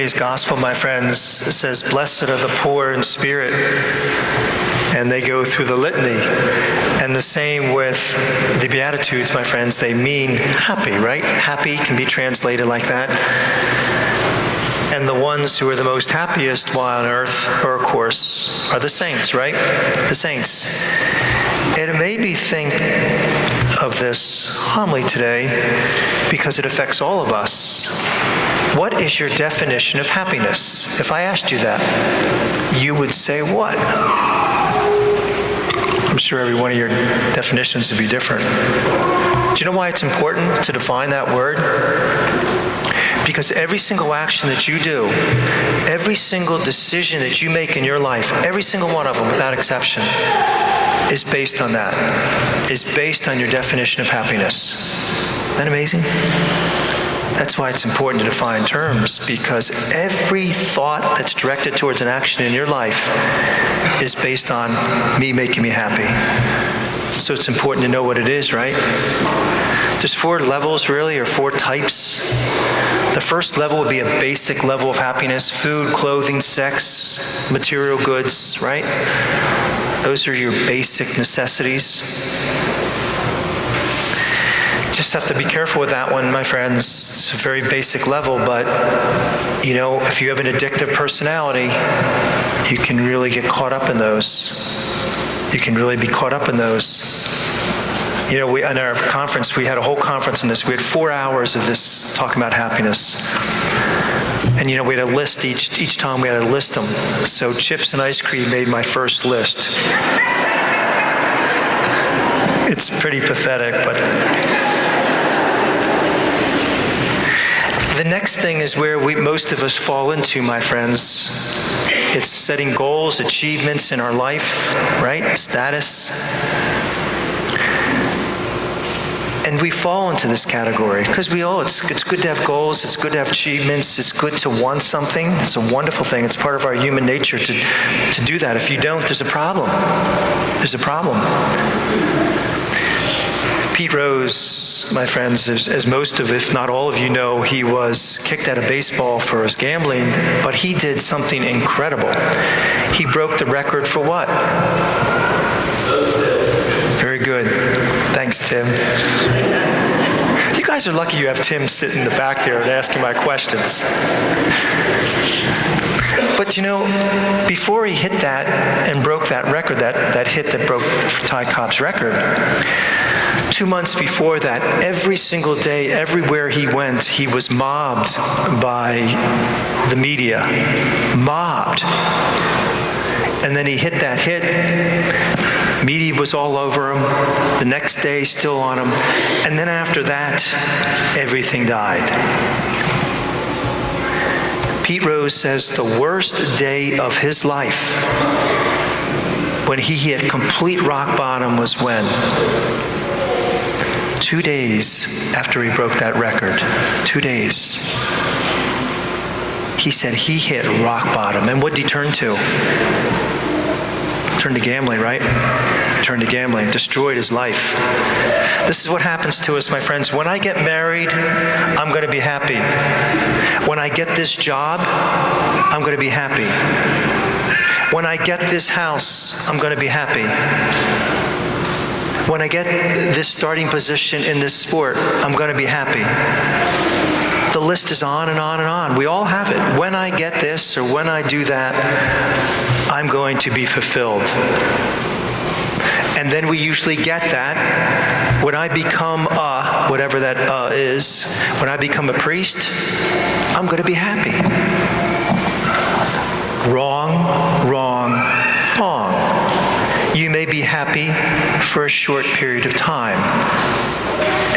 today's gospel, my friends, it says, "Blessed are the poor in spirit," and they go through the litany. And the same with the Beatitudes, my friends, they mean happy, right? Happy can be translated like that. And the ones who are the most happiest while on earth, are, of course, are the saints, right? The saints. And it made me think of this homily today because it affects all of us. What is your definition of happiness? If I asked you that, you would say what? I'm sure every one of your definitions would be different. Do you know why it's important to define that word? Because every single action that you do, every single decision that you make in your life, every single one of them without exception, is based on that, is based on your definition of happiness. Isn't that amazing? That's why it's important to define terms, because every thought that's directed towards an action in your life is based on me making me happy. So it's important to know what it is, right? There's 4 levels, really, or 4 types. The first level would be a basic level of happiness: food, clothing, sex, material goods, right? Those are your basic necessities. Just have to be careful with that one, my friends. It's a very basic level, but, if you have an addictive personality, you can really get caught up in those. You can really be caught up in those. In our conference, we had a whole conference on this. We had 4 hours of this talking about happiness. And we had a list each time we had to list them. So chips and ice cream made my first list. It's pretty pathetic, but... The next thing is where most of us fall into, my friends. It's setting goals, achievements in our life, right? Status. And we fall into this category because it's good to have goals, it's good to have achievements, it's good to want something. It's a wonderful thing. It's part of our human nature to do that. If you don't, there's a problem. There's a problem. Pete Rose, my friends, as most of, if not all of you know, he was kicked out of baseball for his gambling, but he did something incredible. He broke the record for what? Very good. Thanks, Tim. You guys are lucky you have Tim sitting in the back there and asking my questions. But before he hit that and broke that record, that hit that broke Ty Cobb's record, 2 months before that, every single day, everywhere he went, he was mobbed by the media. Mobbed. And then he hit that hit. Media was all over him. The next day, still on him. And then after that, everything died. Pete Rose says the worst day of his life, when he hit complete rock bottom, was when? 2 days after he broke that record. 2 days. He said he hit rock bottom. And what did he turn to? Turned to gambling, right? Turned to gambling. Destroyed his life. This is what happens to us, my friends. When I get married, I'm going to be happy. When I get this job, I'm going to be happy. When I get this house, I'm going to be happy. When I get this starting position in this sport, I'm going to be happy. The list is on and on and on. We all have it. When I get this or when I do that, I'm going to be fulfilled. And then we usually get that. When I become whatever that is, when I become a priest, I'm going to be happy. Wrong, wrong, wrong. You may be happy for a short period of time.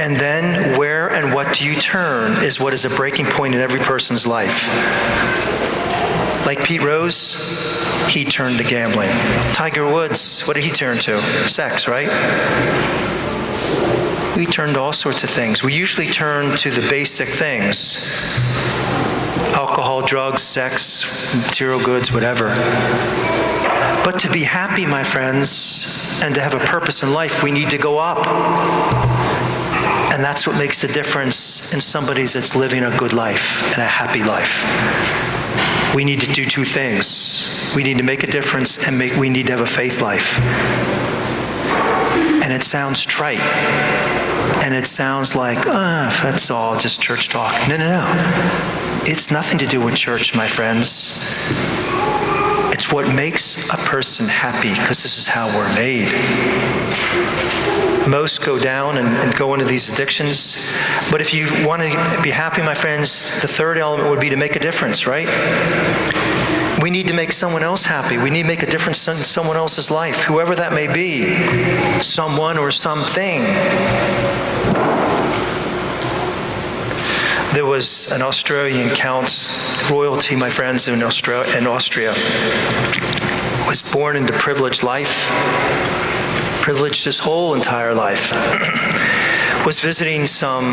And then where and what do you turn is what is a breaking point in every person's life. Like Pete Rose, he turned to gambling. Tiger Woods, what did he turn to? Sex, right? We turn to all sorts of things. We usually turn to the basic things. Alcohol, drugs, sex, material goods, whatever. But to be happy, my friends, and to have a purpose in life, we need to go up. And that's what makes the difference in somebody that's living a good life and a happy life. we need to do two things. We need to make a difference, and we need to have a faith life. And it sounds trite. And it sounds like, that's all just church talk. No. It's nothing to do with church, my friends. It's what makes a person happy, because this is how we're made. Most go down and go into these addictions. But if you want to be happy, my friends, the third element would be to make a difference, right? We need to make someone else happy. We need to make a difference in someone else's life, whoever that may be, someone or something. There was an Australian count, royalty, my friends, in Austria, was born into privileged life, privileged his whole entire life. Was visiting some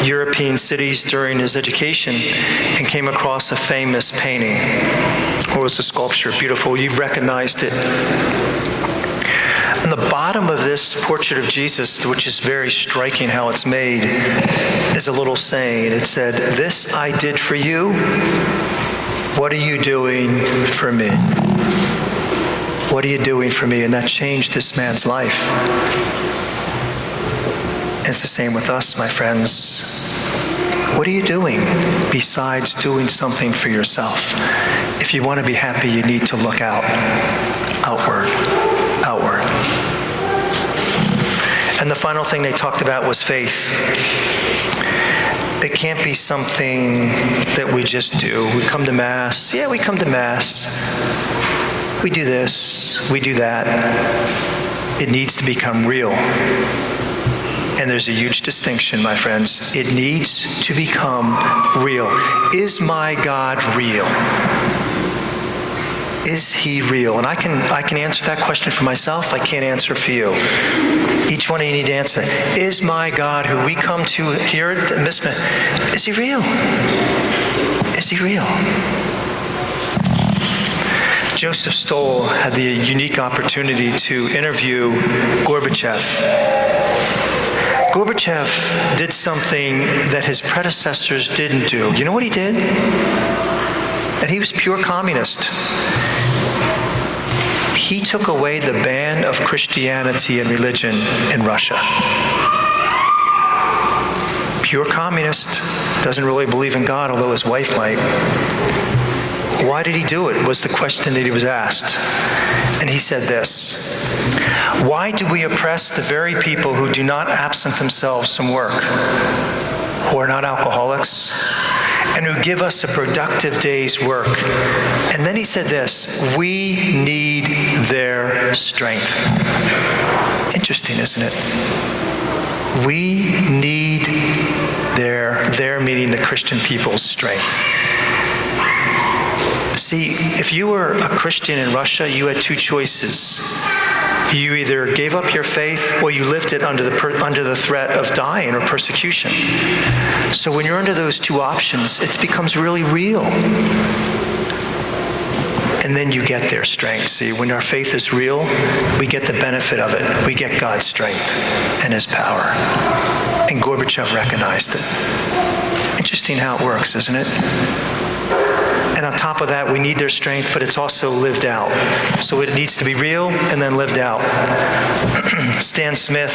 European cities during his education and came across a famous painting, or it was a sculpture, beautiful, you've recognized it. On the bottom of this portrait of Jesus, which is very striking how it's made, is a little saying. It said, "This I did for you, what are you doing for me?" What are you doing for me? And that changed this man's life. It's the same with us, my friends. What are you doing besides doing something for yourself? If you want to be happy, you need to look outward. And the final thing they talked about was faith. It can't be something that we just do. We come to Mass. Yeah, we come to Mass. We do this, we do that. It needs to become real. And there's a huge distinction, my friends. It needs to become real. Is my God real? Is he real? And I can answer that question for myself. I can't answer for you. Each one of you need to answer. Is my God, who we come to here at Missman, is he real? Is he real? Joseph Stoll had the unique opportunity to interview Gorbachev. Gorbachev did something that his predecessors didn't do. You know what he did? And he was pure communist. He took away the ban of Christianity and religion in Russia. Pure communist, doesn't really believe in God, although his wife might. Why did he do it, was the question that he was asked. And he said this: "Why do we oppress the very people who do not absent themselves from work, who are not alcoholics, and who give us a productive day's work?" And then he said this: "We need their strength." Interesting, isn't it? We need their meaning the Christian people's strength. See, if you were a Christian in Russia, you had two choices. You either gave up your faith or you lived it under the threat of dying or persecution. So when you're under those two options, it becomes really real. And then you get their strength. See, when our faith is real, we get the benefit of it. We get God's strength and his power. And Gorbachev recognized it. Interesting how it works, isn't it? And on top of that, we need their strength, but it's also lived out. So it needs to be real and then lived out. Stan Smith,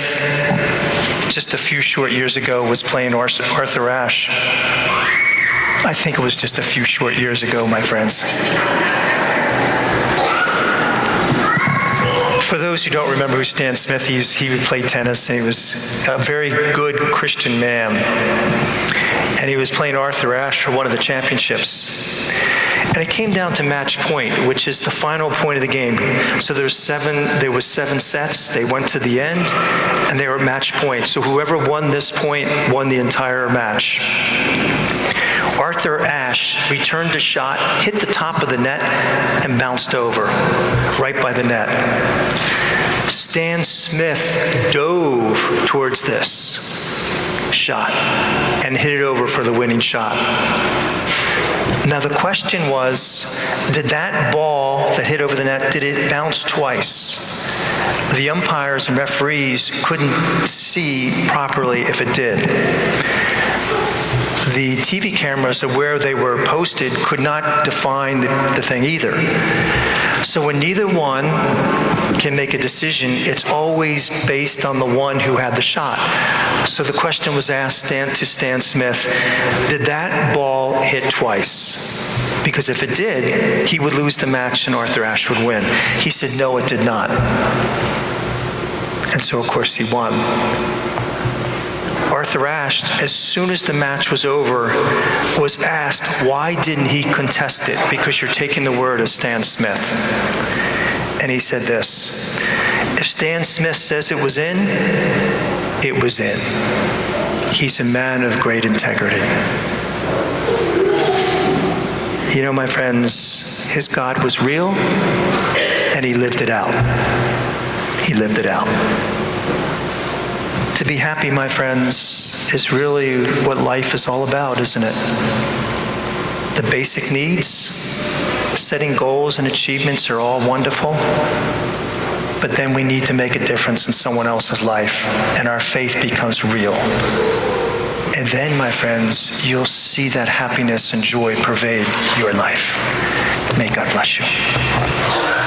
just a few short years ago, was playing Arthur Ashe. I think it was just a few short years ago, my friends. For those who don't remember who Stan Smith is, he played tennis, and he was a very good Christian man. And he was playing Arthur Ashe for one of the championships. And it came down to match point, which is the final point of the game. So there was seven sets. They went to the end, and they were match point. So whoever won this point won the entire match. Arthur Ashe returned a shot, hit the top of the net, and bounced over, right by the net. Stan Smith dove towards this shot and hit it over for the winning shot. Now the question was, did that ball that hit over the net, did it bounce twice? The umpires and referees couldn't see properly if it did. the TV cameras of where they were posted could not define the thing either. So when neither one can make a decision, it's always based on the one who had the shot. So the question was asked to Stan Smith, did that ball hit twice? Because if it did, he would lose the match and Arthur Ashe would win. He said, no, it did not. And so, of course, he won. Arthur Ashe, as soon as the match was over, was asked, why didn't he contest it? Because you're taking the word of Stan Smith. And he said this, if Stan Smith says it was in, it was in. He's a man of great integrity. You know, my friends, his God was real, and he lived it out. He lived it out. To be happy, my friends, is really what life is all about, isn't it? The basic needs, setting goals and achievements are all wonderful, but then we need to make a difference in someone else's life, and our faith becomes real. And then, my friends, you'll see that happiness and joy pervade your life. May God bless you.